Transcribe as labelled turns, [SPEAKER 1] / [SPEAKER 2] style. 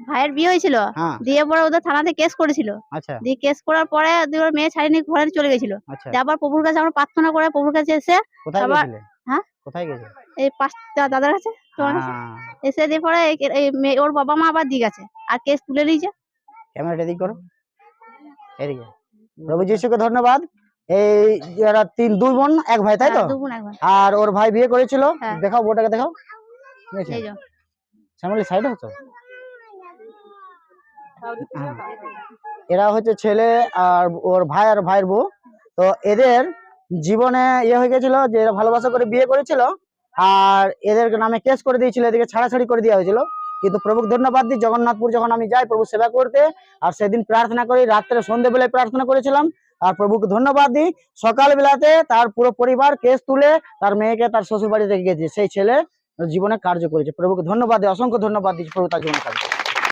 [SPEAKER 1] ভাইয়ের বিয়ে হয়েছিল,
[SPEAKER 2] হ্যাঁ
[SPEAKER 1] দিয়ে পরে ওদের থানাতে কেস করেছিল।
[SPEAKER 2] আচ্ছা
[SPEAKER 1] দিয়ে কেস করার পরে দিয়ে ওর মেয়ে ছাড়িয়ে নিয়ে ঘরে চলে গেছিল।
[SPEAKER 2] আচ্ছা।
[SPEAKER 1] দিয়ে আবার প্রভুর কাছে আমরা প্রার্থনা করে প্রভুর কাছে এসে
[SPEAKER 2] কোথায়
[SPEAKER 1] আবার
[SPEAKER 2] গেছিলে?
[SPEAKER 1] হ্যাঁ
[SPEAKER 2] কোথায় গেছিলে?
[SPEAKER 1] এই পাঁচটা দাদার কাছে তোমার কাছে
[SPEAKER 2] হ্যাঁ
[SPEAKER 1] এসে দিয়ে পরে এই ওর বাবা মা আবার দিয়ে গেছে আর কেস তুলে নিয়েছে।
[SPEAKER 2] ক্যামেরাটা এদিক করো, এদিকে। প্রভু যিশুকে ধন্যবাদ। এই যারা দুই বোন এক ভাই, তাই তো?
[SPEAKER 1] দু বোন এক ভাই।
[SPEAKER 2] আর ওর ভাই বিয়ে করেছিল।
[SPEAKER 1] হ্যাঁ।
[SPEAKER 2] দেখাও বউটাকে, দেখাও। ঠিক আছে,
[SPEAKER 1] এই যে
[SPEAKER 2] শ্যামলী সাইডে হচ্ছে। এরা হচ্ছে ছেলে আর ওর ভাই আর ভাইয়ের বউ। তো এদের জীবনে ইয়ে হয়ে গেছিল যে এরা ভালোবাসা করে বিয়ে করেছিল, আর এদের নামে কেস করে দিয়েছিল, এদিকে ছাড়াছাড়ি করে দেওয়া হয়েছিল। কিন্তু প্রভুকে ধন্যবাদ দিই, জগন্নাথপুর যখন আমি যাই প্রভু সেবা করতে, আর সেদিন প্রার্থনা করি, রাত্রে সন্ধ্যেবেলায় প্রার্থনা করেছিলাম। আর প্রভুকে ধন্যবাদ দিই, সকাল বেলাতে তার পুরো পরিবার কেস তুলে তার মেয়েকে তার শ্বশুর বাড়ি রেখে গেছে। সেই ছেলে জীবনে কার্য করেছে। প্রভুকে ধন্যবাদ দিই, অসংখ্য ধন্যবাদ দিচ্ছি প্রভু তার জীবনে কার্য।